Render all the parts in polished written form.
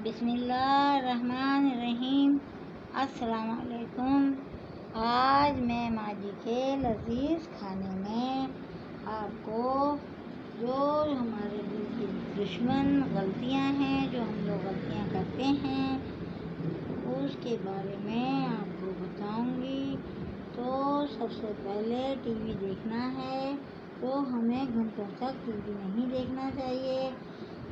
بسم اللہ الرحمن الرحیم۔ السلام علیکم۔ آج میں ماجی کے لذیذ کھانے میں آپ کو جو ہمارے دل کی دشمن غلطیاں ہیں، جو ہم لوگ غلطیاں کرتے ہیں، اس کے بارے میں آپ کو بتاؤں گی۔ تو سب سے پہلے ٹی وی دیکھنا ہے تو ہمیں گھنٹوں تک ٹی وی نہیں دیکھنا چاہیے،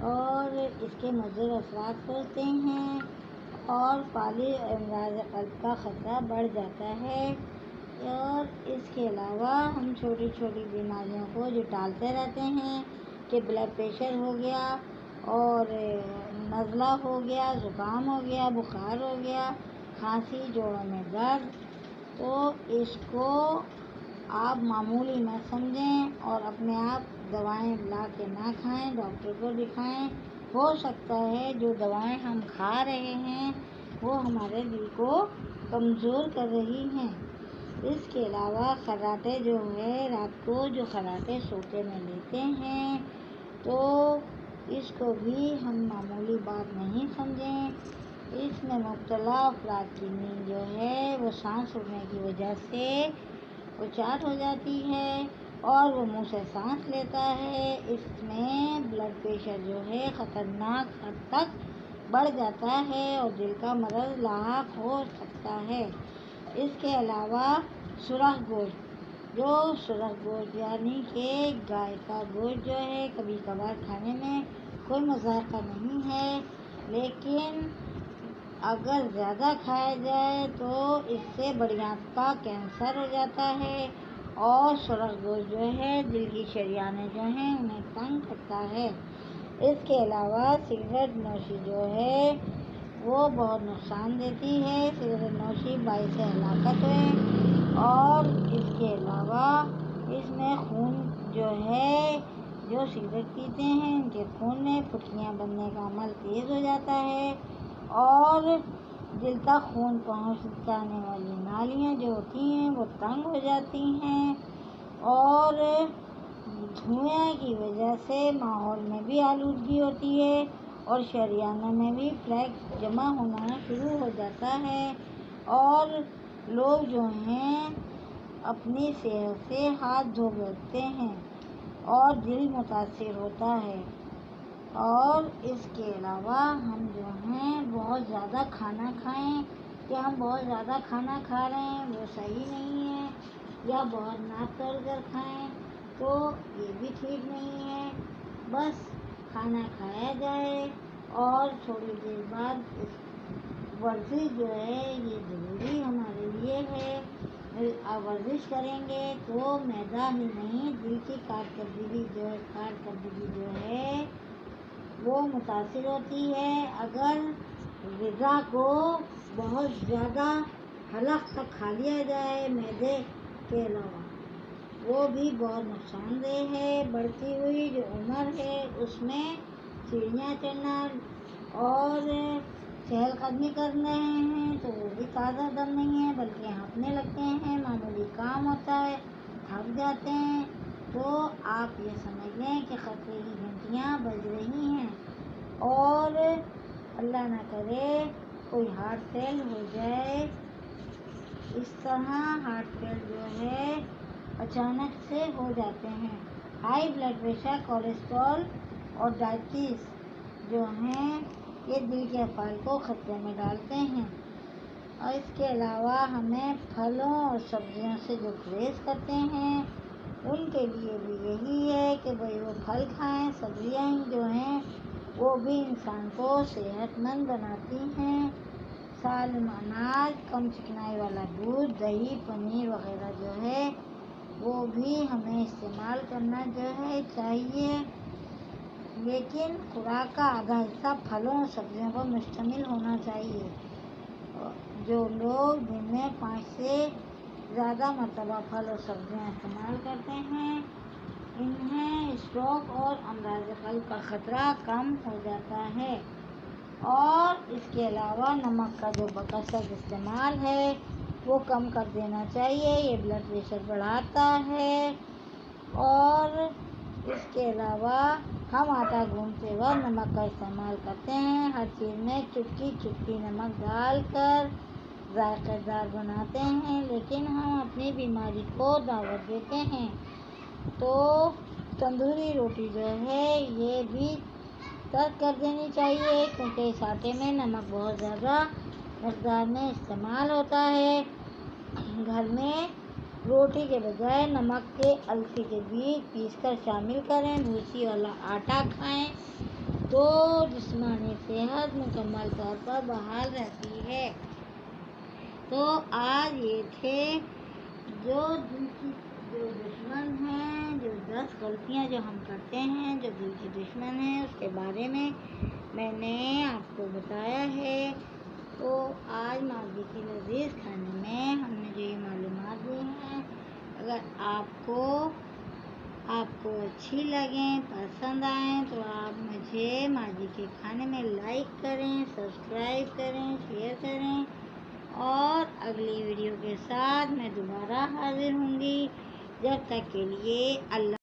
اور اس کے مضر اثرات ہوتے ہیں اور فالج امراض قلب کا خطرہ بڑھ جاتا ہے۔ اور اس کے علاوہ ہم چھوٹی چھوٹی بیماریوں کو جو ٹالتے رہتے ہیں کہ بلڈ پریشر ہو گیا اور نزلہ ہو گیا، زکام ہو گیا، بخار ہو گیا، کھانسی، جوڑوں میں درد، تو اس کو آپ معمولی نہ سمجھیں اور اپنے آپ دوائیں لا کے نہ کھائیں، ڈاکٹر کو دکھائیں۔ ہو سکتا ہے جو دوائیں ہم کھا رہے ہیں وہ ہمارے دل کو کمزور کر رہی ہیں۔ اس کے علاوہ خراٹے جو ہے، رات کو جو خراٹے سوتے میں لیتے ہیں، تو اس کو بھی ہم معمولی بات نہیں سمجھیں۔ اس میں مبتلا افراد کی نیند جو ہے وہ سانس روکنے کی وجہ سے وہ چاٹ ہو جاتی ہے اور وہ منہ سے سانس لیتا ہے۔ اس میں بلڈ پریشر جو ہے خطرناک حد تک بڑھ جاتا ہے اور دل کا مرض لاحق ہو سکتا ہے۔ اس کے علاوہ سرخ گوشت، جو سرخ گوشت یعنی کہ گائے کا گوشت جو ہے کبھی کبھار کھانے میں کوئی مذاق کا نہیں ہے، لیکن اگر زیادہ کھایا جائے تو اس سے بڑی آنت کا کینسر ہو جاتا ہے، اور سرخ گوشت جو ہے دل کی شریانیں جو ہیں انہیں تنگ کرتا ہے۔ اس کے علاوہ سگریٹ نوشی جو ہے وہ بہت نقصان دیتی ہے۔ سگریٹ نوشی باعث ہلاکت ہے، اور اس کے علاوہ اس میں خون جو ہے، جو سگریٹ پیتے ہیں ان کے خون میں پھٹکیاں بننے کا عمل تیز ہو جاتا ہے، اور دل تک خون پہنچانے والی نالیاں جو ہوتی ہیں وہ تنگ ہو جاتی ہیں، اور دھوئیں کی وجہ سے ماحول میں بھی آلودگی ہوتی ہے اور شریانوں میں بھی پلیک جمع ہونا شروع ہو جاتا ہے، اور لوگ جو ہیں اپنی صحت سے ہاتھ دھو بیٹھتے ہیں اور دل متاثر ہوتا ہے۔ اور اس کے علاوہ ہم جو ہیں بہت زیادہ کھانا کھائیں کہ ہم بہت زیادہ کھانا کھا رہے ہیں وہ صحیح نہیں ہے، یا بہت ناپ توڑ کر کھائیں تو یہ بھی ٹھیک نہیں ہے۔ بس کھانا کھایا جائے، اور تھوڑی دیر بعد ورزش جو ہے یہ ضروری ہمارے لیے ہے۔ ورزش کریں گے تو معدہ ہی نہیں، دل کی کارکردگی جو ہے وہ متاثر ہوتی ہے۔ اگر غذا کو بہت زیادہ حلق تک کھا لیا جائے معدے کے علاوہ، وہ بھی بہت نقصان دہ ہے۔ بڑھتی ہوئی جو عمر ہے اس میں سیڑھیاں چڑھنا اور چہل قدمی کر رہے ہیں تو وہ بھی تازہ دم نہیں ہے بلکہ ہانپنے لگتے ہیں، معمولی کام ہوتا ہے تھک جاتے ہیں، تو آپ یہ سمجھ لیں کہ خطرے کی گھنٹیاں بج رہی ہیں، اور اللہ نہ کرے کوئی ہارٹ فیل ہو جائے۔ اس طرح ہارٹ فیل جو ہے اچانک سے ہو جاتے ہیں۔ ہائی بلڈ پریشر، کولیسٹرول اور ڈائبٹیز جو ہیں یہ دل کے افعال کو خطرے میں ڈالتے ہیں۔ اور اس کے علاوہ ہمیں پھلوں اور سبزیوں سے جو گریز کرتے ہیں ان کے لیے بھی یہی ہے کہ بھئی وہ پھل کھائیں، سبزیاں جو ہیں وہ بھی انسان کو صحت مند بناتی ہیں۔ سالم اناج، کم چکنائی والا دودھ، دہی، پنیر وغیرہ جو ہے وہ بھی ہمیں استعمال کرنا جو ہے چاہیے، لیکن خوراک کا آدھا حصہ پھلوں اور سبزیوں پر مشتمل ہونا چاہیے۔ جو لوگ دن میں 5 سے زیادہ مرتبہ پھل اور سبزیاں استعمال کرتے ہیں انہیں اسٹروک اور امراض قلب کا خطرہ کم ہو جاتا ہے۔ اور اس کے علاوہ نمک کا جو بکثرت استعمال ہے وہ کم کر دینا چاہیے، یہ بلڈ پریشر بڑھاتا ہے۔ اور اس کے علاوہ ہم آٹا گوندتے وقت نمک کا استعمال کرتے ہیں. ہر چیز میں چٹکی چٹکی نمک ڈال کر ذائقہ دار بناتے ہیں، لیکن ہم اپنی بیماری کو دعوت دیتے ہیں. تو تندوری روٹی جو ہے یہ بھی ترک کر دینی چاہیے، کیونکہ اس آٹے میں نمک بہت زیادہ مقدار میں استعمال ہوتا ہے. گھر میں روٹی کے بجائے نمک کے السی کے بیج پیس کر شامل کریں. بھوسی والا آٹا کھائیں تو جسمانی صحت مکمل طور پر بحال رہتی ہے. تو آج یہ تھے جو دشمن ہیں، جو 10 غلطیاں جو ہم کرتے ہیں جو دل کے دشمن ہیں، اس کے بارے میں میں نے آپ کو بتایا ہے. تو آج ماضی کے لذیذ کھانے میں ہم نے جو یہ معلومات دی ہیں، اگر آپ کو اچھی لگیں، پسند آئیں، تو آپ مجھے ماضی کے کھانے میں لائک کریں، سبسکرائب کریں، شیئر کریں. اور اگلی ویڈیو کے ساتھ میں دوبارہ حاضر ہوں گی. جب تک کے لیے اللہ